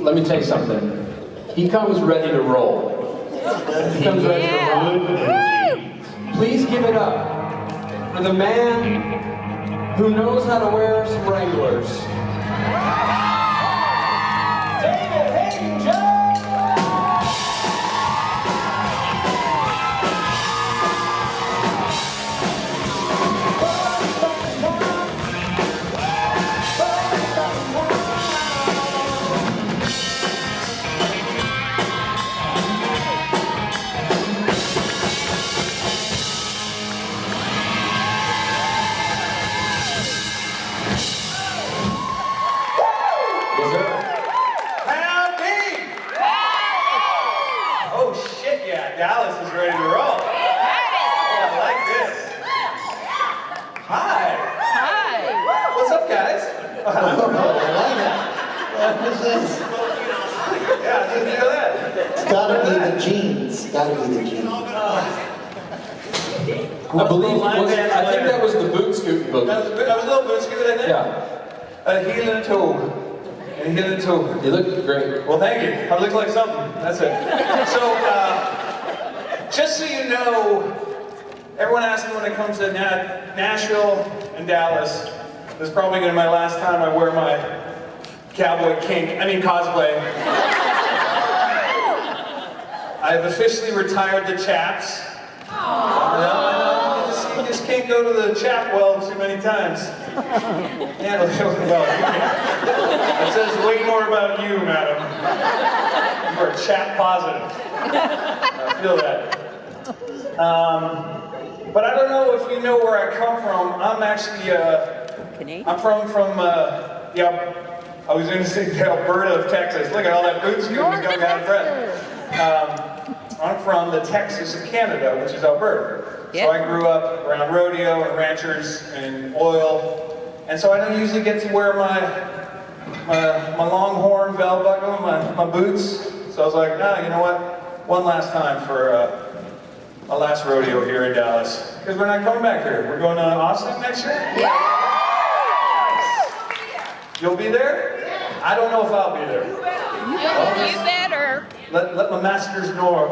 let me tell you something. He comes ready to roll. He comes ready to roll. Please give it up for the man who knows how to wear some Wranglers. David Haydn-Jones! Dallas is ready to roll. Oh, I like this. Hi. Hi. What's up, guys? I like that. What is this? Yeah, didn't hear that. It's gotta be the jeans. Gotta be the jeans. I believe it was, I think that was the boot scooting book. That was a little boot scoot, I think? Yeah. A heel and a toe. And a heel and a toe. You look great. Well, thank you. I look like something. That's it. So, just so you know, everyone asks me when it comes to Nashville and Dallas, this is probably going to be my last time I wear my cowboy cosplay. I've officially retired the chaps. I know. You just can't go to the chap well too many times. Yeah, well, it says way more about you, madam. You are chap positive. I feel that. But I don't know if you know where I come from. I'm actually, I'm from I was going to say the Alberta of Texas. Look at all that boot scooting going out of breath. I'm from the Texas of Canada, which is Alberta. Yep. So I grew up around rodeo and ranchers and oil. And so I don't usually get to wear my longhorn belt buckle, my boots. So I was like, you know what? One last time for a last rodeo here in Dallas. Because we're not coming back here. We're going to Austin next year? Yeah. You'll be there? I don't know if I'll be there. You better. Let my masters know.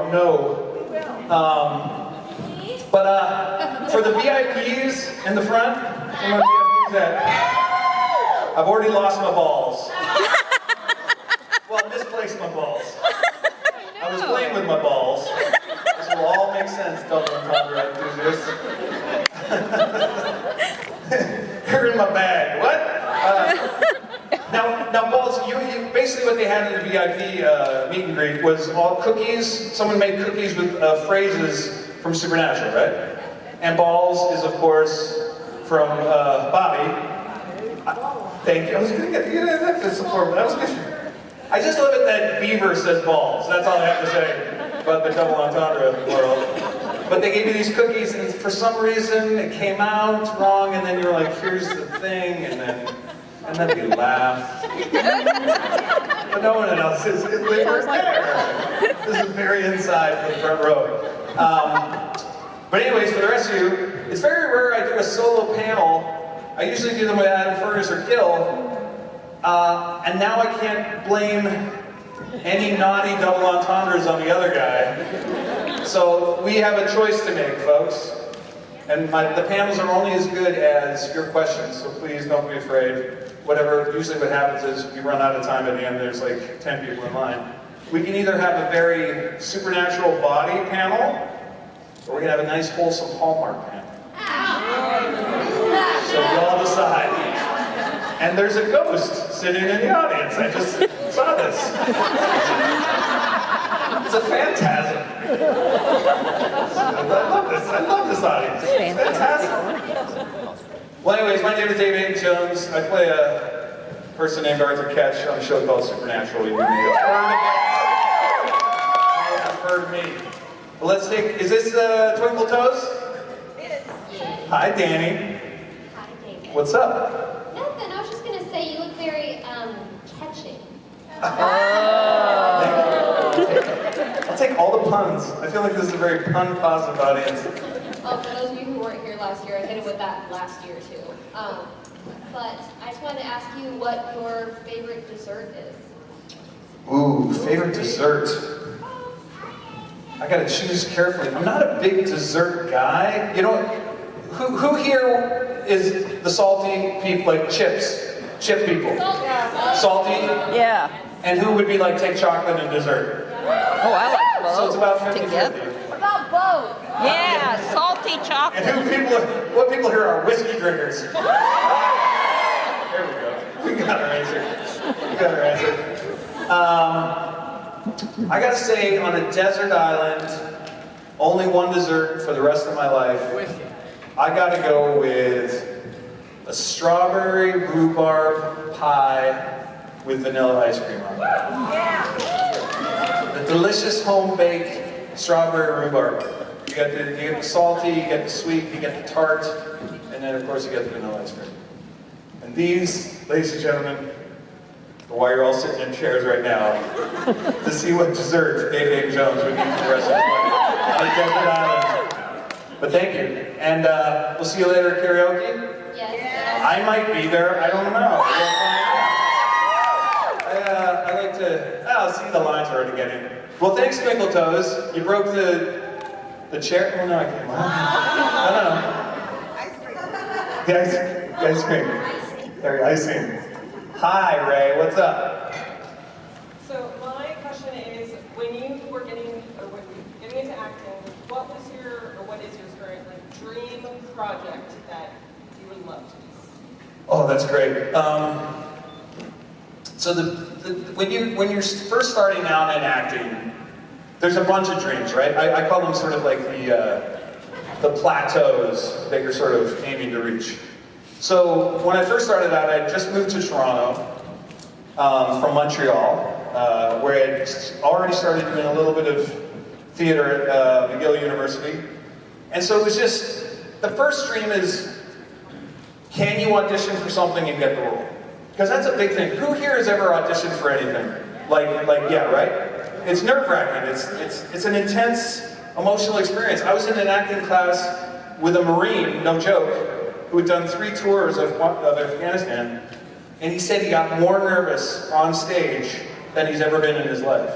But for the VIPs in the front, where my VIPs at, I've already lost my balls. Well, misplaced my balls. I was playing with my balls. This will all make sense, double entendre enthusiasts. They're in my bag. What? Now, balls. You basically what they had in the VIP meet and greet was all cookies. Someone made cookies with phrases from Supernatural, right? And balls is of course from Bobby. Thank you. I was gonna get that support. That was good. I just love it that Beaver says balls. That's all I have to say about the double entendre world. But they gave you these cookies, and for some reason it came out wrong, and then you were like, "Here's the thing," and then we laughed. But no one else is. They were there. This is very inside for the front row. But anyways, for the rest of you, it's very rare I do a solo panel. I usually do them with Adam Fergus or Gil. And now I can't blame any naughty double entendres on the other guy. So we have a choice to make, folks. And the panels are only as good as your questions, so please don't be afraid. Usually what happens is we run out of time at the end, there's like 10 people in line. We can either have a very supernatural body panel, or we can have a nice wholesome Hallmark panel. So you all decide. And there's a ghost sitting in the audience. I just saw this. It's a phantasm. I love this audience. It's fantastic. Well, anyways, my name is David Haydn-Jones. I play a person named Arthur Ketch on a show called Supernatural. You've heard of me. Well, let's take, is this Twinkle Toes? It is. Hi, Danny. Hi, David. What's up? Nothing. I was just going to say you look very catching. I'll take all the puns. I feel like this is a very pun-positive audience. Oh, for those of you who weren't here last year, I hit it with that last year too. But I just wanted to ask you what your favorite dessert is. Ooh, favorite dessert. I gotta choose carefully. I'm not a big dessert guy. You know, who here is the salty people, like chips? Chip people? Salty? Yeah. And who would be like, take chocolate and dessert? Oh, I like both. So it's about 50-50. Together. What about both? Yeah, salty chocolate. And what people here are whiskey drinkers? There we go. We got our answer. I gotta say, on a desert island, only one dessert for the rest of my life. I gotta go with a strawberry rhubarb pie with vanilla ice cream on it. The delicious home-baked strawberry rhubarb. You get the salty, you get the sweet, you get the tart, and then of course you get the vanilla ice cream. And these, ladies and gentlemen, are why you're all sitting in chairs right now, to see what dessert David Haydn-Jones would eat for the rest of his life on a desert island. But thank you, and we'll see you later at karaoke. Yes. I might be there, I don't know. I like to, I'll see the lines already getting. Well, thanks, Twinkle Toes. You broke the chair. Oh no, I can't. No. The ice cream. Sorry, icing. Hi, Ray. What's up? So my question is, when you were getting into acting, what is your current dream project that you would love to do? Oh, that's great. So when you're first starting out in acting, there's a bunch of dreams, right? I call them sort of like the plateaus that you're sort of aiming to reach. So when I first started out, I just moved to Toronto from Montreal, where I'd already started doing a little bit of theater at McGill University. And so it was just, the first dream is, can you audition for something and get the role? Because that's a big thing. Who here has ever auditioned for anything? Like yeah, right? It's nerve-wracking. It's an intense emotional experience. I was in an acting class with a Marine, no joke, who had done 3 tours of Afghanistan, and he said he got more nervous on stage than he's ever been in his life.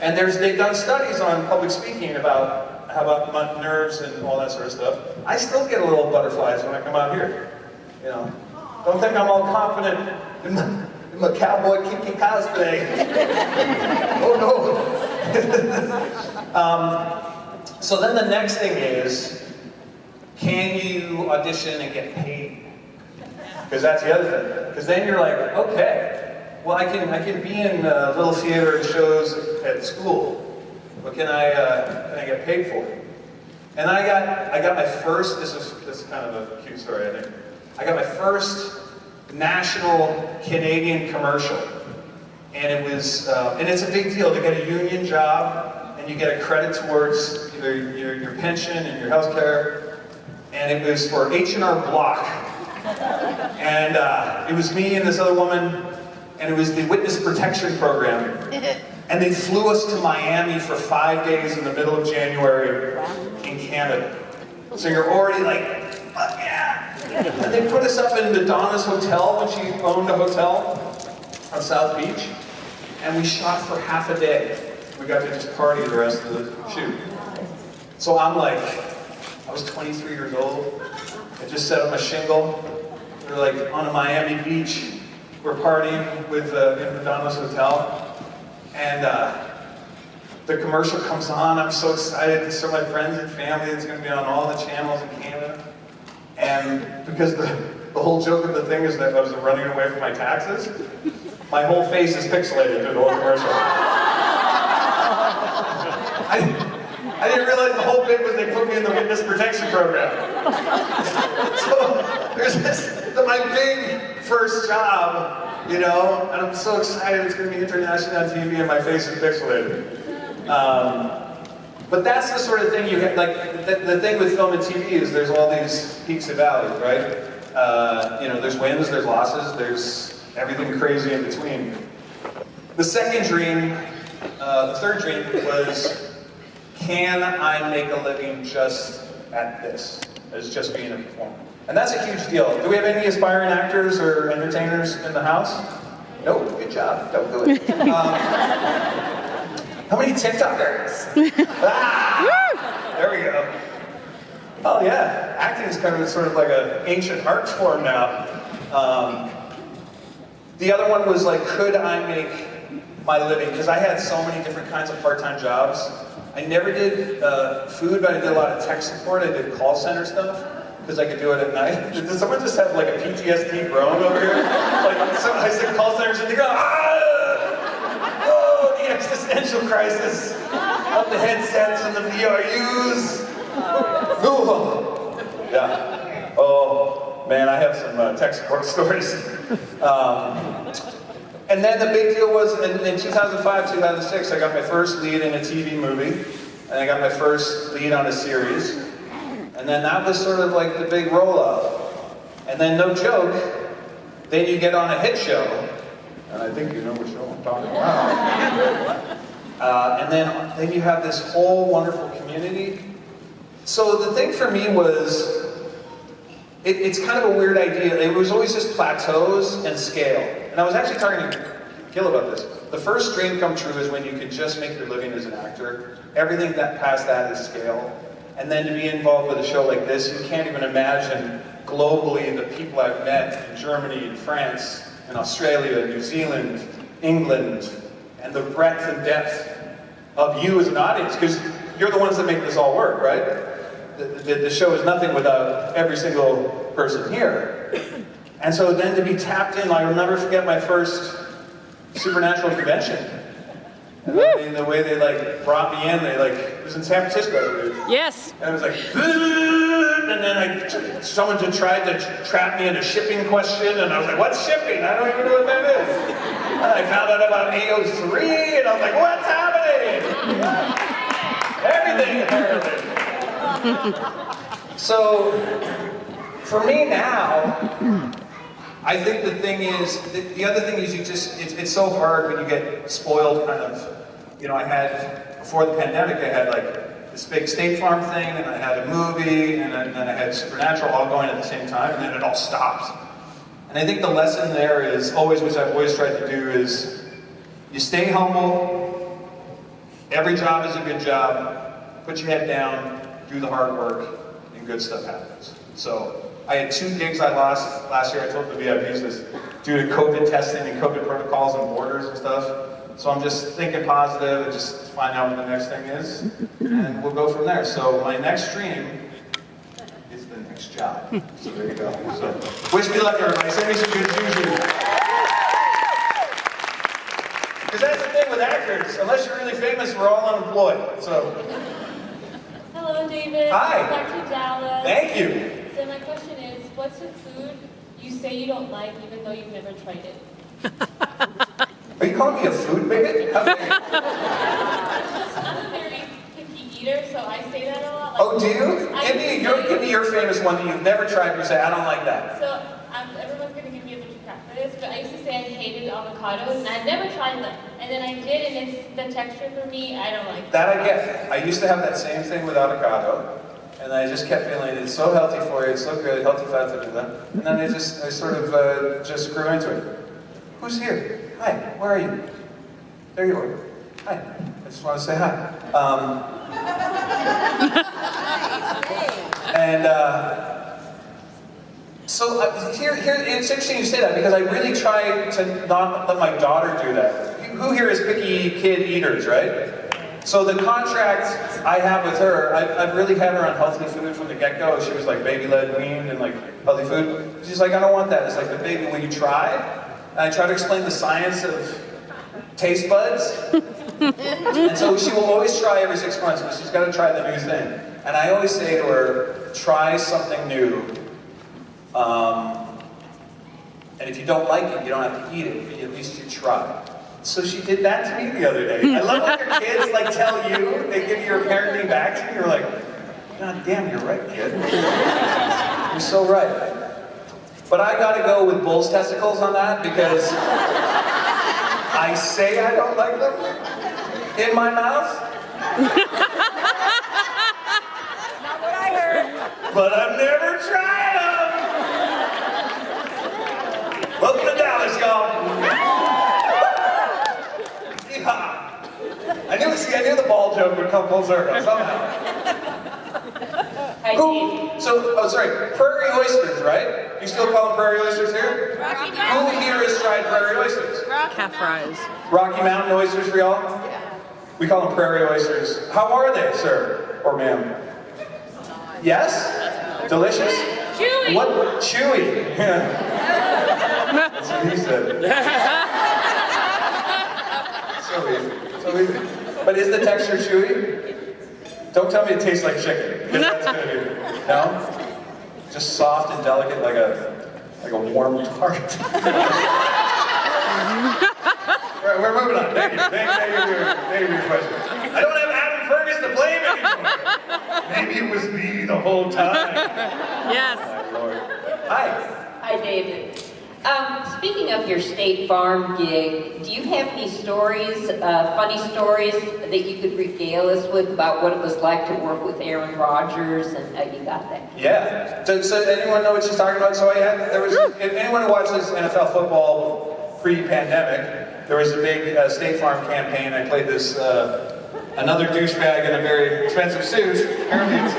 And they've done studies on public speaking about how about nerves and all that sort of stuff. I still get a little butterflies when I come out here. You know, don't think I'm all confident in my cowboy kinky cosplay. Oh no. So then the next thing is, can you audition and get paid? Because that's the other thing. Because then you're like, okay, well I can be in little theater and shows at school. What can I get paid for? And I got my first. This is kind of a cute story, I think. I got my first national Canadian commercial, and it was and it's a big deal to get a union job, and you get a credit towards either your pension and your health care. And it was for H&R Block. And it was me and this other woman, and it was the Witness Protection Program. And they flew us to Miami for 5 days in the middle of January in Canada. So you're already like, fuck yeah! And they put us up in Madonna's hotel when she owned a hotel on South Beach. And we shot for half a day. We got to just party the rest of the shoot. So I'm like, I was 23 years old. I just set up a shingle. We were like on a Miami beach. We're partying with in Madonna's hotel. And the commercial comes on. I'm so excited to show my friends and family. It's going to be on all the channels in Canada. And because the whole joke of the thing is that I was running away from my taxes, my whole face is pixelated through the whole commercial. I didn't realize the whole bit was they put me in the Witness Protection Program. So there's my big first job, you know, and I'm so excited it's going to be international on TV and my face is pixelated. But that's the sort of thing you get, like, the thing with film and TV is there's all these peaks and valleys, right? You know, there's wins, there's losses, there's everything crazy in between. The second dream, the third dream was, can I make a living just at this, as just being a performer? And that's a huge deal. Do we have any aspiring actors or entertainers in the house? No, good job, don't do it. How many TikTokers? There we go. Oh yeah, acting is kind of sort of like an ancient art form now. The other one was like, could I make my living? Because I had so many different kinds of part-time jobs. I never did food, but I did a lot of tech support. I did call center stuff, because I could do it at night. Did someone just have like a PTSD groan over here? Like, I said call centers and they go, oh, the existential crisis of the headsets and the VRUs. Yeah. Oh, man, I have some tech support stories. And then the big deal was in 2005, 2006, I got my first lead in a TV movie, and I got my first lead on a series. And then that was sort of like the big roll-up. And then, no joke, then you get on a hit show, and I think you know what show I'm talking about. And then you have this whole wonderful community. So the thing for me was, it's kind of a weird idea. It was always just plateaus and scale. And I was actually talking to Gil about this. The first dream come true is when you can just make your living as an actor. Everything that past that is scale. And then to be involved with a show like this, you can't even imagine globally the people I've met in Germany and France and Australia, New Zealand, England, and the breadth and depth of you as an audience, because you're the ones that make this all work, right? The show is nothing without every single person here. And so then to be tapped in, I'll never forget my first Supernatural convention. And the way they like brought me in, it was in San Francisco, I believe. Yes. And it was like, and then someone just tried to trap me in a shipping question, and I was like, what's shipping? I don't even know what that is. And I found out about AO3, and I was like, what's happening? Everything, apparently. So, for me now, I think the thing is, the other thing is it's so hard when you get spoiled kind of, I had, before the pandemic, I had like this big State Farm thing, and I had a movie, and then I had Supernatural all going at the same time, and then it all stopped. And I think the lesson there is, which I've always tried to do, is you stay humble, every job is a good job, put your head down, do the hard work, and good stuff happens. So, I had 2 gigs I lost last year. I told the VIPs this due to COVID testing and COVID protocols and borders and stuff. So I'm just thinking positive and just find out what the next thing is, and we'll go from there. So my next stream is the next job. So there you go. So wish me luck, everybody. Send me some good juju. Because that's the thing with actors. Unless you're really famous, we're all unemployed. So. Hello, David. Hi. Back to Dallas. Thank you. So my question is, what's a food you say you don't like even though you've never tried it? Are you calling me a food bigot? I'm a very picky eater, so I say that a lot. Like, Oh, do you? Give me your famous one that you've never tried and you say, I don't like that. So everyone's going to give me a bunch of crap for this, but I used to say I hated avocados, and I'd never tried them. And then I did, and it's the texture for me, I don't like That I get. I used to have that same thing with avocado. And I just kept feeling it's so healthy for you, it's so good, healthy fats and that. And then I sort of just grew into it. Who's here? Hi, where are you? There you are. Hi. I just want to say hi. So here, it's interesting you say that, because I really try to not let my daughter do that. Who here is picky kid eaters, right? So the contract I have with her, I've really had her on healthy food from the get-go. She was like baby-led, weaned, and like healthy food. She's like, I don't want that. It's like the baby, when you try, and I try to explain the science of taste buds. And so she will always try every 6 months, but she's got to try the new thing. And I always say to her, try something new. And if you don't like it, you don't have to eat it, but at least you try. So she did that to me the other day. I love when your kids like tell you, they give your parenting back to you, you're like, God damn, you're right, kid. You're so right. But I gotta go with bull's testicles on that, because I say I don't like them in my mouth. Not what I heard. But I've never tried them. Welcome to Dallas, y'all. I knew it ball joke would come full circle somehow. Hi, Dave. Prairie Oysters, right? You still call them Prairie Oysters here? Rocky Who here has tried Prairie Oysters? Calf fries. Rocky Mountain Oysters for y'all? Yeah. We call them Prairie Oysters. How are they, sir? Or ma'am? Yes? Delicious? Chewy. What? Chewy. That's what he said. So easy. So easy. But is the texture chewy? Don't tell me it tastes like chicken. Because that's gonna be no? Just soft and delicate like a warm tart. We're moving on. Thank you. Thank you for your question. I don't have Adam Fergus to blame anymore. Maybe it was me the whole time. Yes. My Lord. Hi. Hi, David. Speaking of your State Farm gig, do you have any stories, funny stories that you could regale us with about what it was like to work with Aaron Rodgers and how you got that? Yeah. So anyone know what she's talking about? So if anyone who watches NFL football pre-pandemic, there was a big State Farm campaign. I played this another douchebag in a very expensive suit. Apparently it's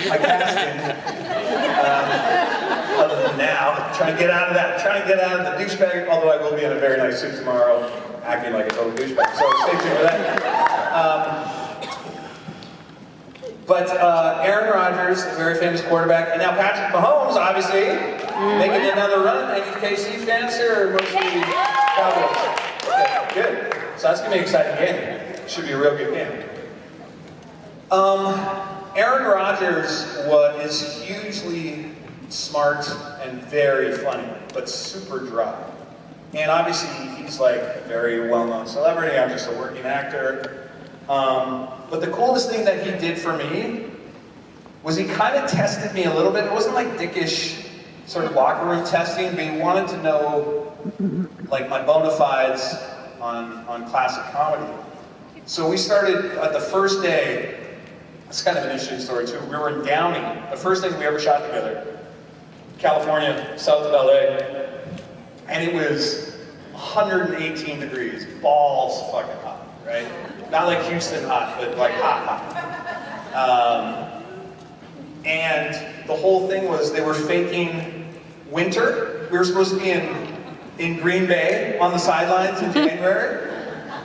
my casting. Other than now, trying to get out of that, trying to get out of the douchebag, although I will be in a very nice suit tomorrow, acting like a total douchebag, so stay tuned for that. Aaron Rodgers, a very famous quarterback, and now Patrick Mahomes, obviously, making another run. Any KC fans here, or mostly Cowboys? Okay, good. So that's going to be an exciting game. Should be a real good game. Aaron Rodgers is hugely smart and very funny, but super dry. And obviously, he's like a very well-known celebrity. I'm just a working actor. But the coolest thing that he did for me was he kind of tested me a little bit. It wasn't like dickish sort of locker room testing, but he wanted to know like my bona fides on classic comedy. So we started at the first day. It's kind of an interesting story too. We were in Downey, the first thing we ever shot together. California, south of LA, and it was 118 degrees, balls fucking hot, right? Not like Houston hot, but like hot. And the whole thing was they were faking winter. We were supposed to be in Green Bay on the sidelines in January,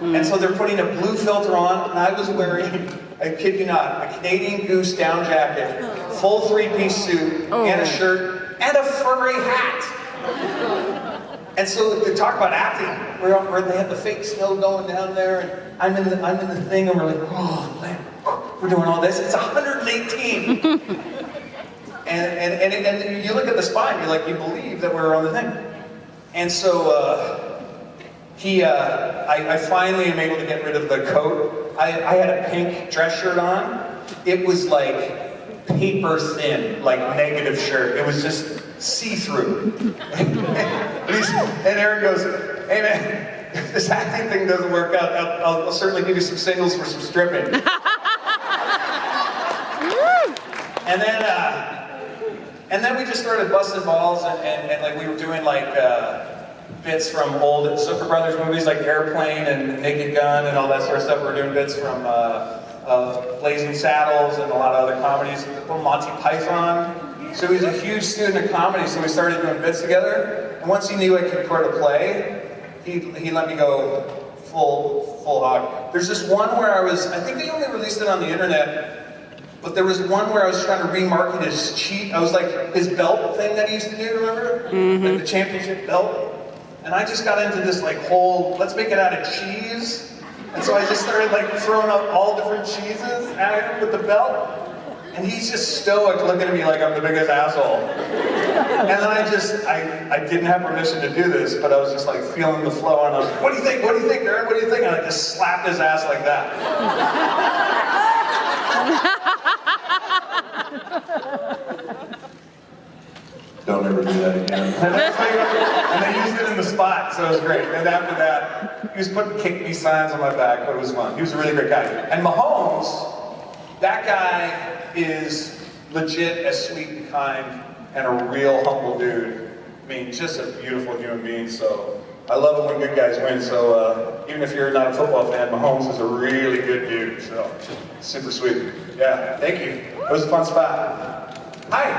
and so they're putting a blue filter on, and I was wearing, I kid you not, a Canadian Goose down jacket, full three-piece suit, and a shirt, and a furry hat. And so they talk about acting. They had the fake snow going down there, and I'm in the thing, and we're like, oh man, we're doing all this. It's 118. and you look at the spine, you're like, you believe that we're on the thing. And so I finally am able to get rid of the coat. I had a pink dress shirt on. It was like paper thin, like negative shirt. It was just see-through. and Aaron goes, hey man, if this acting thing doesn't work out, I'll certainly give you some singles for some stripping. and then we just started busting balls and like we were doing like bits from old Zucker Brothers movies like Airplane and Naked Gun and all that sort of stuff. We were doing bits from Blazing Saddles and a lot of other comedies, Monty Python. So he was a huge student of comedy, so we started doing bits together. And once he knew I could put a play, he let me go full hog. There's this one where I think they only released it on the internet, but there was one where I was trying to remarket his cheat. I was like, his belt thing that he used to do, remember? Like the championship belt. And I just got into this like whole, let's make it out of cheese. And so I just started like throwing up all different cheeses at him with the belt. And he's just stoic looking at me like I'm the biggest asshole. And then I didn't have permission to do this, but I was just like feeling the flow and I was like, what do you think? What do you think, Aaron? What do you think? And I just slapped his ass like that. Don't ever do that again. And they used it in the spot, so it was great. And after that, he was putting kick me signs on my back, but it was fun. He was a really great guy. And Mahomes, that guy is legit as sweet and kind and a real humble dude. I mean, just a beautiful human being, so I love it when good guys win, so even if you're not a football fan, Mahomes is a really good dude, so super sweet. Yeah, thank you. It was a fun spot. Hi.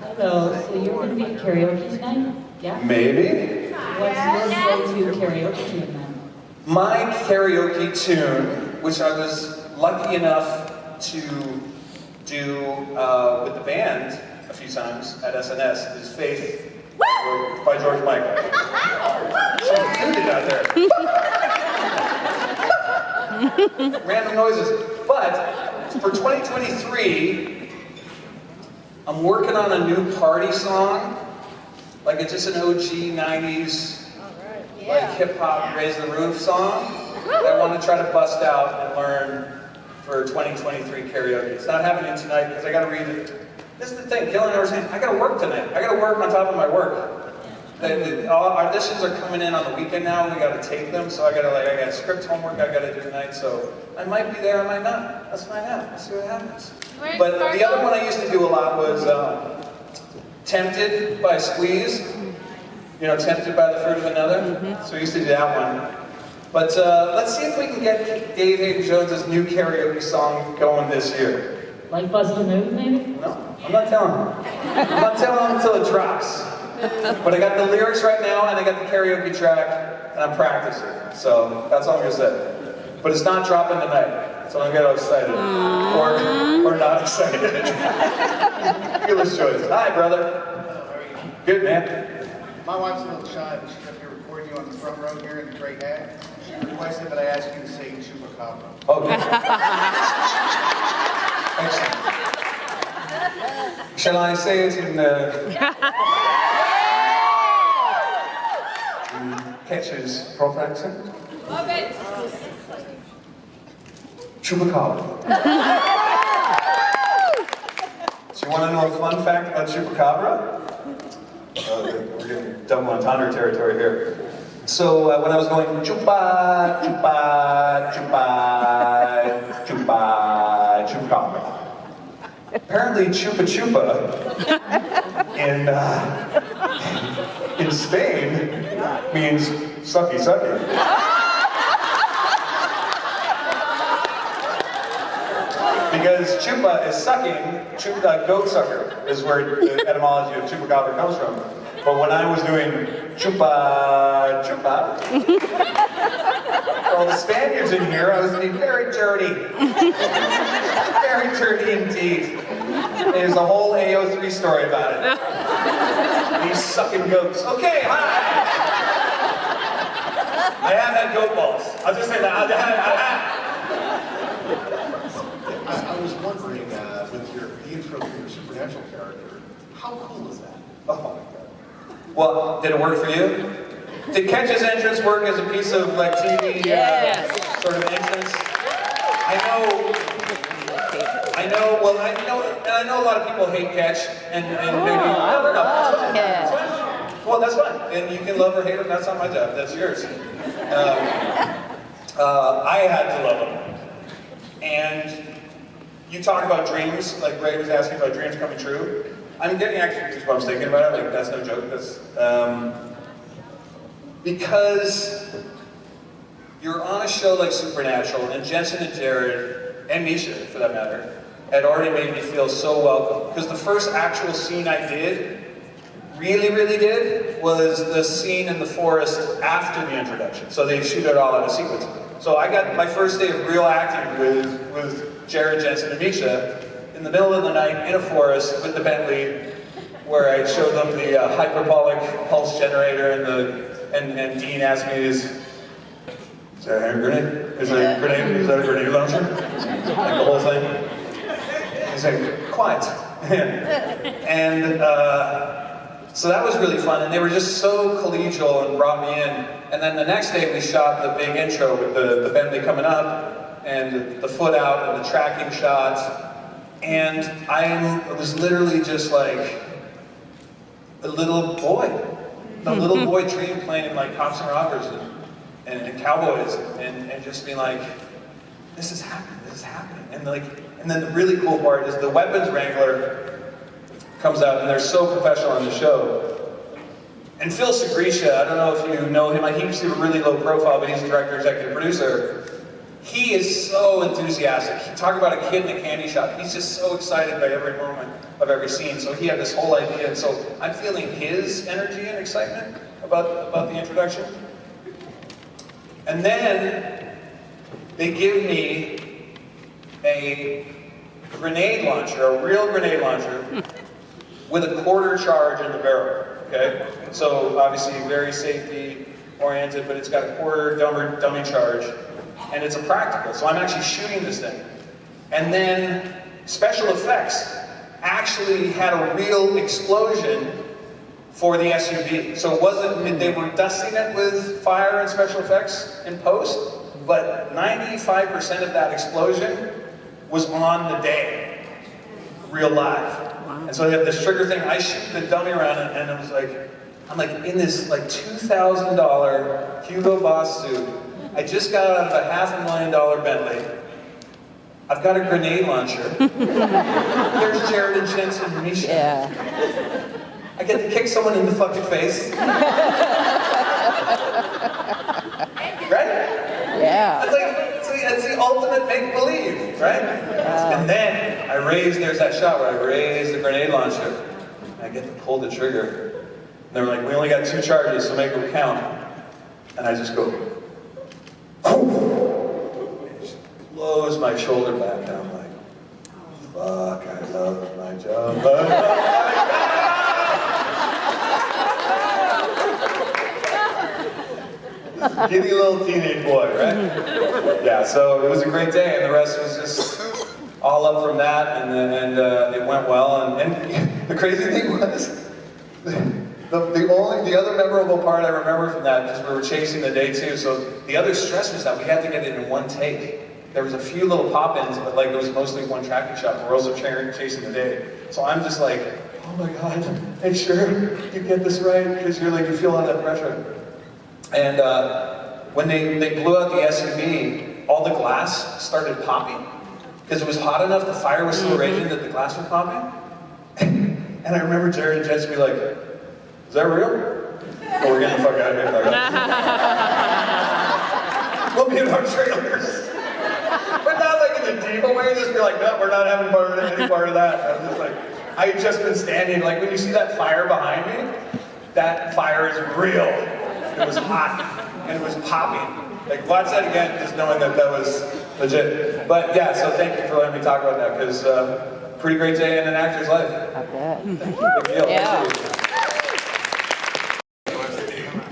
Hello, so you're going to be at karaoke tonight? Yeah? Maybe. What's your go-to karaoke tune then? My karaoke tune, which I was lucky enough to do with the band a few times at SNS, is Faith by George Michael. Someone tuned it out there. Random noises. But for 2023, I'm working on a new party song. Like it's just an OG 90s, like hip-hop raise the roof song. I want to try to bust out and learn for 2023 karaoke. It's not happening tonight because I got to read it. This is the thing, Gil and I were saying, I got to work tonight. I got to work on top of my work. All auditions are coming in on the weekend now. We got to tape them, so I got script homework I got to do tonight. So I might be there, I might not. Let's find out. Let's see what happens. But the other one I used to do a lot was Tempted by Squeeze. You know, Tempted by the Fruit of Another. So we used to do that one. But let's see if we can get David Haydn-Jones' new karaoke song going this year. Like Bust a Move, maybe? No, I'm not telling him. I'm not telling him until it drops. But I got the lyrics right now, and I got the karaoke track, and I'm practicing. So that's all I'm gonna say. But it's not dropping tonight, so don't get all excited. Or not excited. Fearless choice. Hi, brother. Good, man. My wife's a little shy, but she's up here recording you on the front row here in the gray hat. She requested that I ask you to sing Chupacabra. Okay. Excellent. Shall I say it in Ketch's proper accent? Love it. Chupacabra. So you want to know a fun fact about Chupacabra? We're getting double entendre territory here. So when I was going chupa, chupa, chupa, chupa, chupacabra. Apparently chupa chupa in Spain means sucky sucky. Because chupa is sucking, goat sucker is where the etymology of chupacabra comes from. But when I was doing chupa chupa, for all the Spaniards in here, I was being very dirty. Very dirty indeed. There's a whole AO3 story about it. These sucking goats. Okay, hi! I have had goat balls. I'll just say that. I was wondering, with the intro for your supernatural character, how cool is that? Oh my God. Well, did it work for you? Did Ketch's entrance work as a piece of like TV sort of entrance? I know a lot of people hate Ketch, and maybe no, that's fine. Well, that's fine, and you can love or hate him. That's not my job. That's yours. I had to love him, and you talk about dreams, like Ray was asking about dreams coming true. I'm getting actually goosebumps thinking about it. Like that's no joke. That's because you're on a show like Supernatural, and Jensen and Jared, and Misha for that matter, had already made me feel so welcome. Because the first actual scene I did, really did, was the scene in the forest after the introduction. So they shoot it all in a sequence. So I got my first day of real acting with Jared, Jensen, and Misha in the middle of the night in a forest with the Bentley, where I showed them the hyperbolic pulse generator and Dean asked me, is that a hand grenade? Is that a grenade? Is that a grenade launcher? Like the whole thing. He's like, quiet. And so that was really fun, and they were just so collegial and brought me in. And then the next day we shot the big intro with the Bentley coming up, and the foot out, and the tracking shots. And I was literally just like a little boy. A little boy dream playing like cops and robbers and cowboys, and just being like, this is happening. And then the really cool part is the weapons wrangler comes out, and they're so professional on the show. And Phil Segretia, I don't know if you know him, he used to be really low profile, but he's director, executive producer. He is so enthusiastic. Talk about a kid in a candy shop. He's just so excited by every moment of every scene. So he had this whole idea, and so I'm feeling his energy and excitement about the introduction. And then they give me a grenade launcher, a real grenade launcher, with a quarter charge in the barrel. Okay, so obviously very safety oriented, but it's got a quarter dummy charge, and it's a practical. So I'm actually shooting this thing, and then special effects actually had a real explosion for the SUV. So it wasn't, they were dusting it with fire and special effects in post, but 95% of that explosion was on the day, real live. And so they have this trigger thing, I shoot the dummy around and it was like, I'm like in this like $2,000 Hugo Boss suit. I just got out of a $500,000 Bentley. I've got a grenade launcher. There's Jared and Jensen and Misha. Yeah. I get to kick someone in the fucking face. Right? Yeah. It's the ultimate make-believe, right? And then there's that shot where I raise the grenade launcher, and I get to pull the trigger. And they were like, we only got 2 charges, so make them count. And I just go, it just blows my shoulder back, and I'm like, fuck, I love my job. Giddy little teenage boy, right? Yeah, so it was a great day, and the rest was just all up from that, and it went well. And the crazy thing was, the other memorable part I remember from that, because we were chasing the day too. So the other stress was that we had to get it in one take. There was a few little pop-ins, but like it was mostly one tracking shot. And we're also chasing the day. So I'm just like, oh my god, make sure you get this right, because you feel all that pressure. And when they blew out the SUV, all the glass started popping. Because it was hot enough, the fire was still raging that the glass was popping. And I remember Jared and Jess be like, is that real? Oh, we're getting the fuck out of here. We'll be in our trailers. But not like in the diva way, just be like, no, we're not having any part of that. I'm just like, I had just been standing, like when you see that fire behind me, that fire is real. It was hot, and it was popping. Like, watch that again, just knowing that that was legit. But yeah, so thank you for letting me talk about that, because pretty great day in an actor's life. I bet. Big deal. Yeah.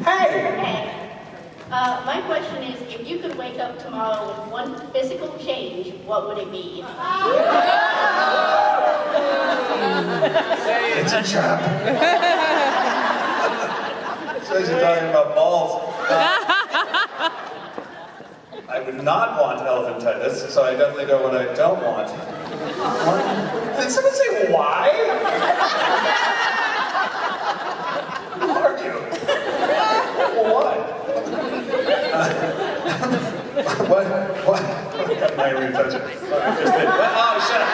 Hey! My question is, if you could wake up tomorrow with one physical change, what would it be? It's a trap. So you're talking about balls. I would not want elephantitis, so I definitely know what I don't want. Did someone say why? Who are you? What? What? I'm not even touch it. Oh, shut up.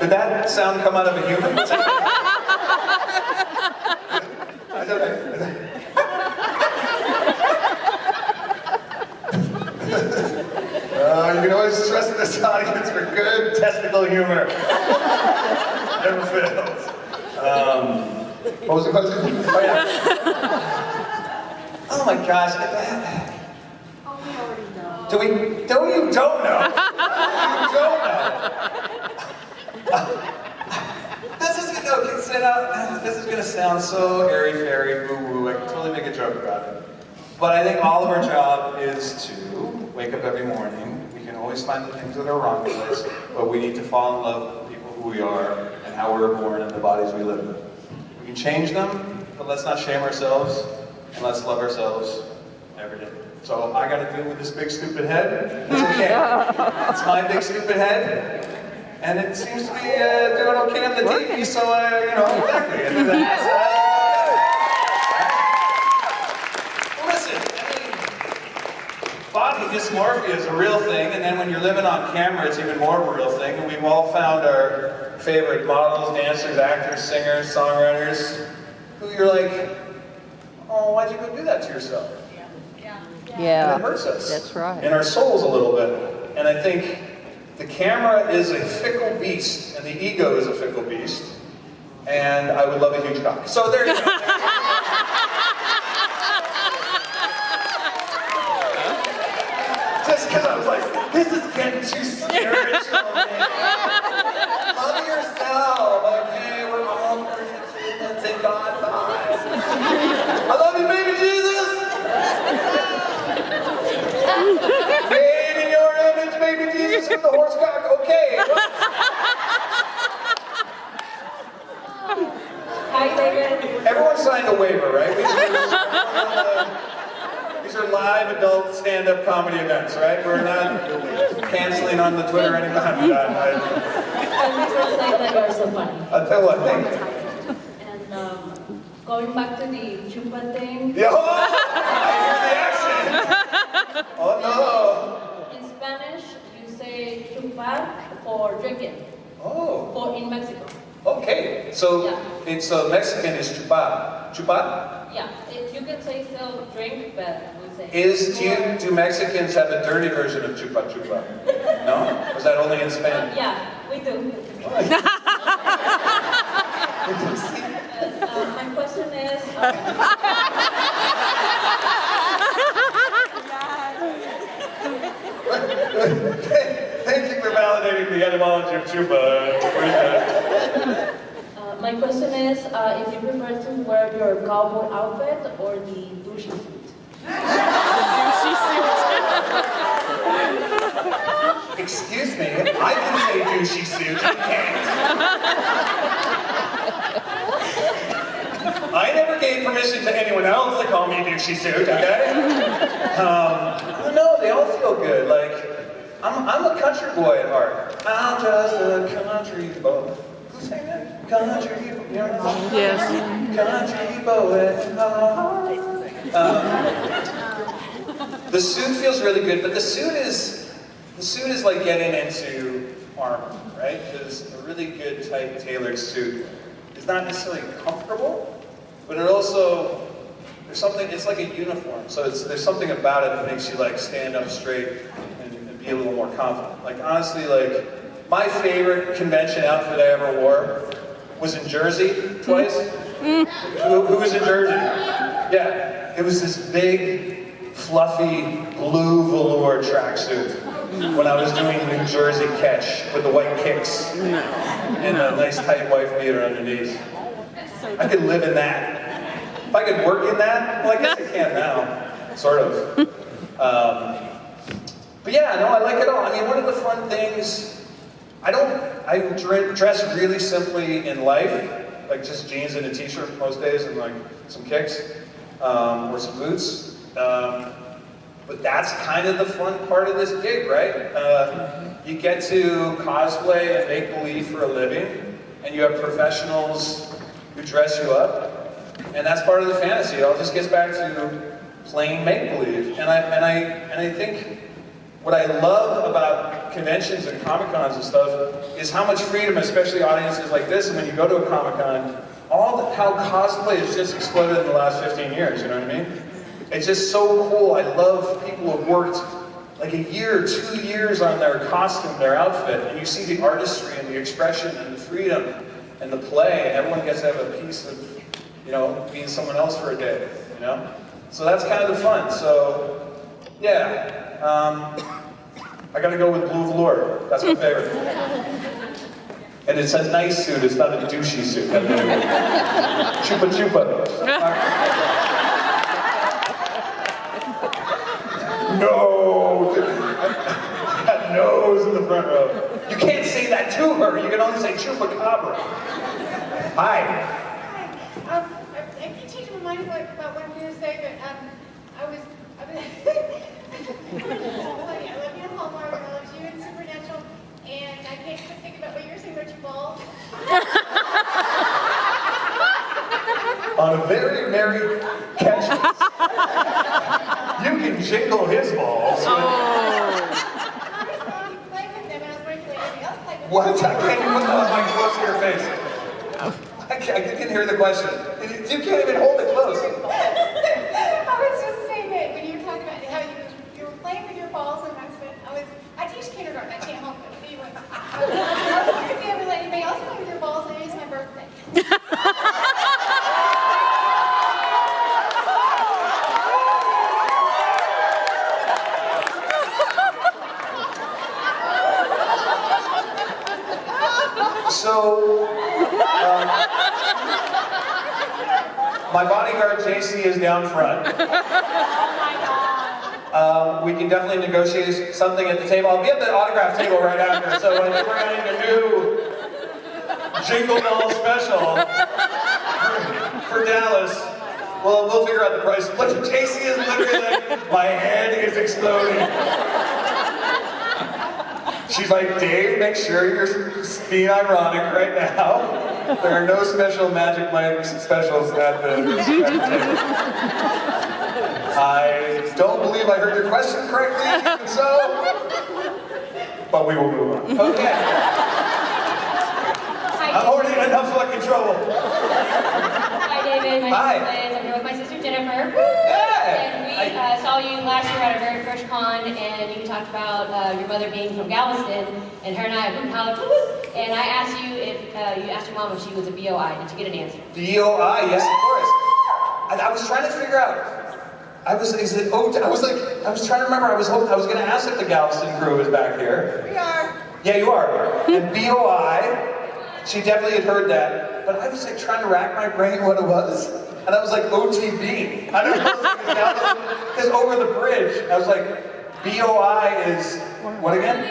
Did that sound come out of a human? You can always trust this audience for good testicle humor. Never fails. What was the question? Oh, yeah. Oh my gosh. Oh, we already know. Do we? No, you don't know. You don't know. This is gonna sound so airy-fairy, woo-woo. I can totally make a joke about it. But I think all of our job is to wake up every morning. We can always find the things that are wrong with us, but we need to fall in love with the people who we are and how we were born and the bodies we live in. We can change them, but let's not shame ourselves, and let's love ourselves every day. So I gotta deal with this big stupid head. It's okay. It's my big stupid head. And it seems to be doing okay on the TV, so exactly. Listen, body dysmorphia is a real thing, and then when you're living on camera, it's even more of a real thing. And we've all found our favorite models, dancers, actors, singers, songwriters, who you're like, oh, why'd you go do that to yourself? Yeah. And it hurts us. That's right. In our souls a little bit. And I think the camera is a fickle beast, and the ego is a fickle beast. And I would love a huge cock. So there you go. Just because I was like, this is getting too spiritual, man. Love yourself, okay? We're all perfect humans in God's eyes. I love you, baby Jesus! Made in your image, baby Jesus, with the horse cock, okay. Hi, David. Everyone signed a waiver, right? These are live adult stand-up comedy events, right? We're not canceling on the Twitter anytime. And we were saying that you're so funny. I'll tell you what, thank you. And going back to the chupa thing. Yeah, oh, I hear the accent. Oh no. In Spanish, you say chupar for drinking. Oh. For in Mexico. Okay. So Yeah. it's Mexican is chupa. Chupa? Yeah, you can say still drink, but we say. Do Mexicans have a dirty version of chupa chupa? No? Or is that only in Spanish? Yeah, we do. My question is. Thank you for validating the etymology of chupa. My question is if you prefer to wear your cowboy outfit or the douchey suit? Excuse me, I can say douchey suit, you can't. I never gave permission to anyone else to call me douchey suit, okay? No, they all feel good. Like, I'm a country boy at heart. I'm just a country boy. Who's saying that? Country, you know what I'm saying? Yes. Country boy at heart. The suit feels really good, but the suit is like getting into armor, right? Because a really good, tight, tailored suit is not necessarily comfortable, but it also, there's something, it's like a uniform. So there's something about it that makes you like stand up straight and be a little more confident. Like honestly, like my favorite convention outfit I ever wore was in Jersey twice. Who was in Jersey? Yeah, it was this big, fluffy, blue velour tracksuit when I was doing New Jersey Ketch with the white kicks and a nice tight wife beater underneath. I could live in that. If I could work in that, well, I guess I can now, sort of. But yeah, no, I like it all. I mean, one of the fun things, I dress really simply in life, like just jeans and a t-shirt most days and like some kicks, or some boots. But that's kind of the fun part of this gig, right? You get to cosplay and make believe for a living, and you have professionals who dress you up, and that's part of the fantasy. It all just gets back to playing make believe, and I think what I love about conventions and Comic-Cons and stuff is how much freedom, especially audiences like this, and when you go to a Comic-Con, how cosplay has just exploded in the last 15 years, you know what I mean? It's just so cool. I love people who have worked like a year, 2 years on their costume, their outfit, and you see the artistry and the expression and the freedom and the play, and everyone gets to have a piece of, you know, being someone else for a day, you know? So that's kind of the fun. So, yeah. I gotta go with blue velour. That's my favorite. And it's a nice suit, it's not a douchey suit. Chupa chupa. No! That nose in the front row. You can't say that to her, you can only say Chupacabra. Hi. I keep changing my mind about what I'm going to say, but I love you in Hallmark, I love you in Supernatural, and I can't quit thinking about what you were saying about your balls. On a very merry Ketch, you can jingle his balls. What? I can't even put the mic close to your face. I didn't hear the question. You can't even hold it close. I was just saying that when you were talking about how you were playing with your balls and I teach kindergarten, I can't help it. Anyway, I was wondering if you ever let anybody else play with your balls, and it's my birthday. So, my bodyguard JC is down front. We can definitely negotiate something at the table. I'll be at the autograph table right after. So when we're running a new Jingle Ball special for Dallas, we'll figure out the price. Look, JC is literally like, my head is exploding. She's like, Dave, make sure you're being ironic right now. There are no special Magic Mike specials at the table. I don't believe I heard your question correctly, even so, but we will move on. Okay. I'm already in enough fucking trouble. Hi, David. My name is Liz. I'm here with my sister Jennifer. And we saw you last year at our very first con, and you talked about your mother being from Galveston, and her and I hooped hollowed. And I asked you if you asked your mom if she was a BOI. Did you get an answer? BOI, yes, of course. I was trying to figure out. I was trying to remember. I was going to ask if the Galveston crew was back here. We are. Yeah, you are. And BOI, she definitely had heard that, but I was like trying to rack my brain what it was, and I was like OTB. I don't know because over the bridge, I was like, BOI is what again?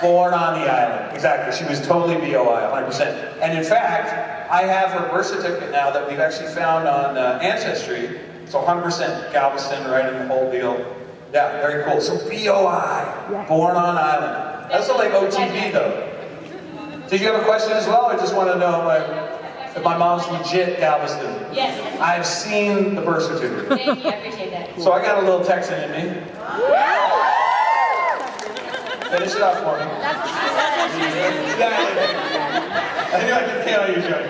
Born on the island. Exactly. She was totally BOI, 100%. And in fact, I have her birth certificate now that we've actually found on Ancestry. So 100% Galveston, right in the whole deal. Yeah, very cool. So BOI, born on island. That's not like OTB though. Did you have a question as well, or just want to know if my mom's legit Galveston? Yes. I've seen the birth certificate. Thank you. I appreciate that. So I got a little Texan in me. Finish it off for me. I knew I could count on you, Joe.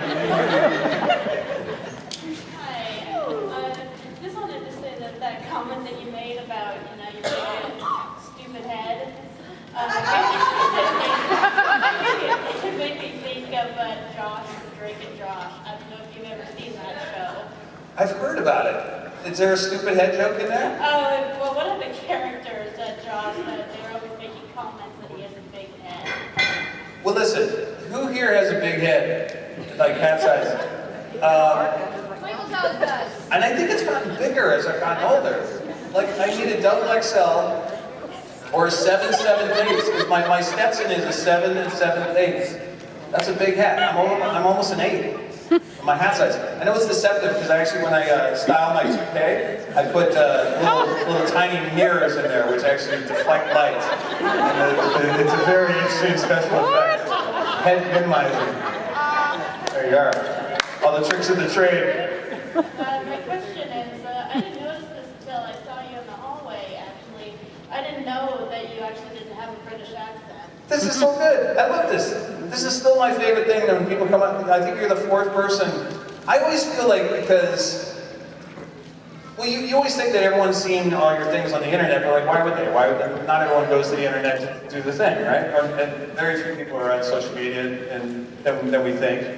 Just wanted to say that comment that you made about, your big stupid head, it made me think of Josh, Drake and Josh. I don't know if you've ever seen that show. I've heard about it. Is there a stupid head joke in there? Well, one of the characters, Josh, they're always making comments that he has a big head. Well, listen, who here has a big head? Like hat size? And I think it's gotten bigger as I've gotten older. Like, I need a double XL or a 7/7/8, because my Stetson is a 7 7/8. That's a big hat. I'm almost an 8. My hat size. I know it's deceptive because actually when I style my toupee, I put little tiny mirrors in there which actually deflect light. And it's a very interesting special effect. Head minimizing. There you are. All the tricks of the trade. My question is, I didn't notice this until I saw you in the hallway, actually. I didn't know that you actually didn't have a British accent. This is so good. I love this. This is still my favorite thing when people come up. I think you're the 4th person. I always feel like because, well, you always think that everyone's seen all your things on the internet, but like, why would they? Not everyone goes to the internet to do the thing, right? And very few people are on social media than we think.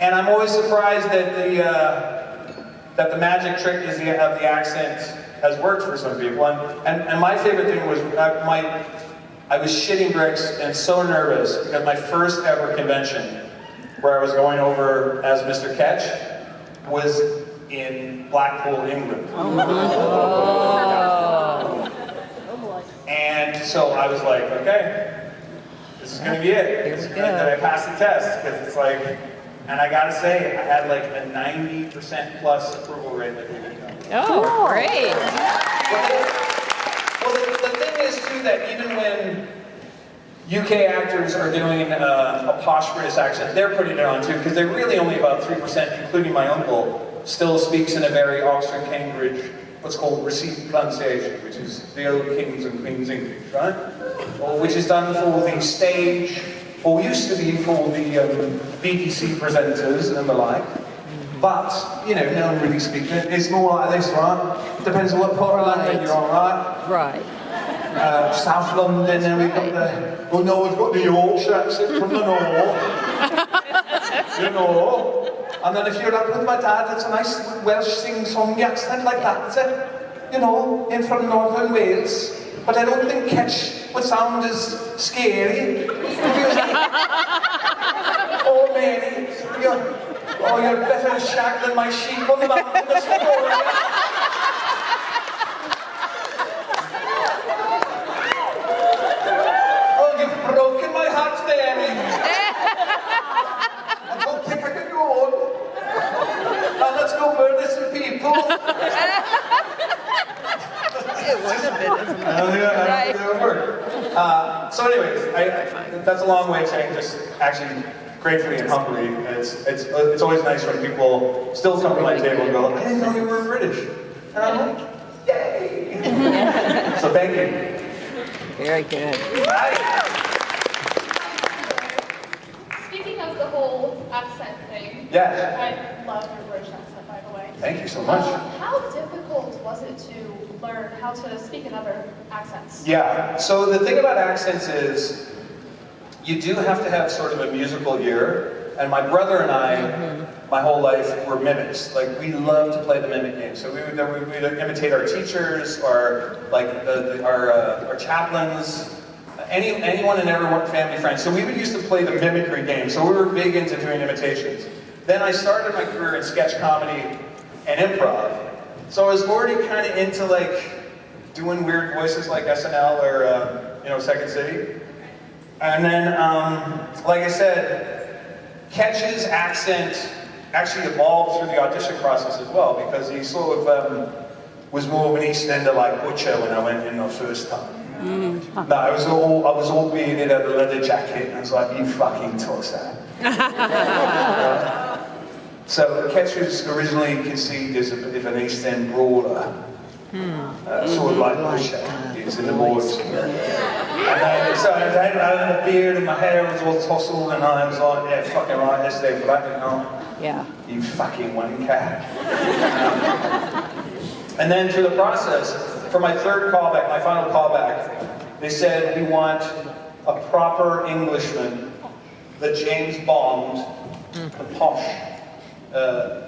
And I'm always surprised that the magic trick of the accent has worked for some people. And my favorite thing was I was shitting bricks and so nervous because my first ever convention where I was going over as Mr. Ketch was in Blackpool, England. And so I was like, okay, this is going to be it. Did I pass the test? Because it's like, and I got to say, I had like a 90% plus approval rate. Oh, great. Well, the thing is, too, that even when UK actors are doing a posh British accent, they're putting it on, too, because they're really only about 3%, including my uncle, still speaks in a very Oxford, Cambridge what's called received pronunciation, which is the old Kings and Queens English, right? Or which is done for the stage, or used to be for the BBC presenters and the like. But, you know, no one really speaks it. It's more like this, right? Depends on what part of London you're on, right? Right. South London, and we've got the... Oh no, we've got the Yorkshire accent from the north. You know? And then if you're up with my dad, it's a nice Welsh sing-song accent like that, you know, in from northern Wales. But I don't think Ketch would sound as scary. If he was like, oh Mary, you're better shag than my sheep on the mountain of Victoria. Oh, you've broken my heart, Mary. I don't think I can go on. Now let's go murder some people. It would have been. It would work. So anyways, that's a long way of saying just actually gratefully and humbly. It's always nice when people still come to my table and go, I didn't know you were British. And I'm like, yay! So thank you. Very good. Speaking of the whole accent thing, Yes. I love your British accent, by the way. Thank you so much. How difficult was it to learn how to speak in other accents? Yeah, so the thing about accents is you do have to have sort of a musical ear. And my brother and I, my whole life, were mimics. Like, we loved to play the mimic game. So we would imitate our teachers, or like our chaplains, anyone and everyone, family, friends. So we would used to play the mimicry game. So we were big into doing imitations. Then I started my career in sketch comedy and improv. So I was already kind of into like doing weird voices like SNL or Second City. And then, like I said, Ketch's accent actually evolved through the audition process as well, because he sort of was more of an East Ender like Butcher when I went in the first time. No, I was all bearded, had a leather jacket, and I was like, you fucking tosser. So Ketch was originally conceived as a bit of an East End brawler. Sort of like Butcher, he was in the boards. And so I had a beard and my hair was all tousled, and I was like, yeah, fucking right, let's do that, you know? Yeah. You fucking wanker. And then through the process, for my third callback, my final callback, they said, we want a proper Englishman, the James Bond, the posh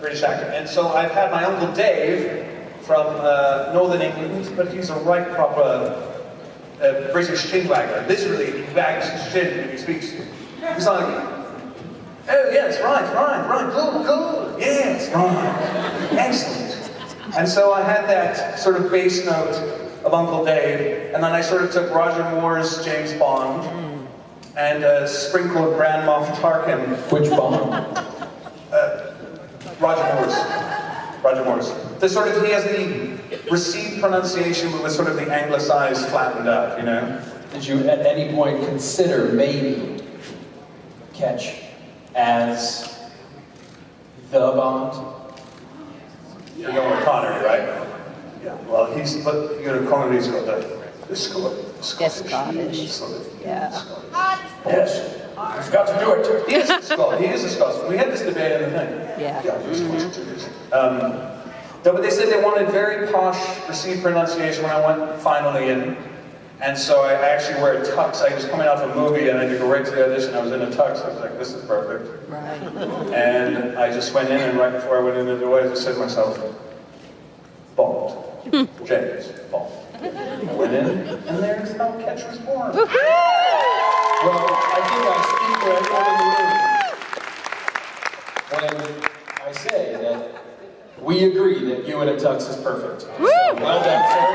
British actor. And so I've had my Uncle Dave from Northern England, but he's a right proper British chinwagger. Literally, he wags his chin when he speaks to you. He's like, oh yes, right, good, yes, right, excellent. And so I had that sort of bass note of Uncle Dave, and then I sort of took Roger Moore's James Bond, and a sprinkle of Grand Moff Tarkin. Which Bond? Roger Moore's. He has the received pronunciation, but with sort of the anglicized flattened out, you know? Did you at any point consider maybe Ketch as the Bond? You're going with Connery, right? Yeah. Well, Connery's got the Scottish. Yeah. Yes. I forgot to do it. He is a Scotsman. We had this debate in the thing. Yeah. No, but they said they wanted very posh received pronunciation when I went finally in. And so I actually wear a tux. I was coming off a movie and I had to go right to the audition. I was in a tux. I was like, this is perfect. Right. And I just went in, and right before I went into the door, I just said to myself, Bond. James Bond. I went in, and there's how Ketch was born. Well, I think I speak for everyone in the room when I say that we agree that you in a tux is perfect. So, well done, sir.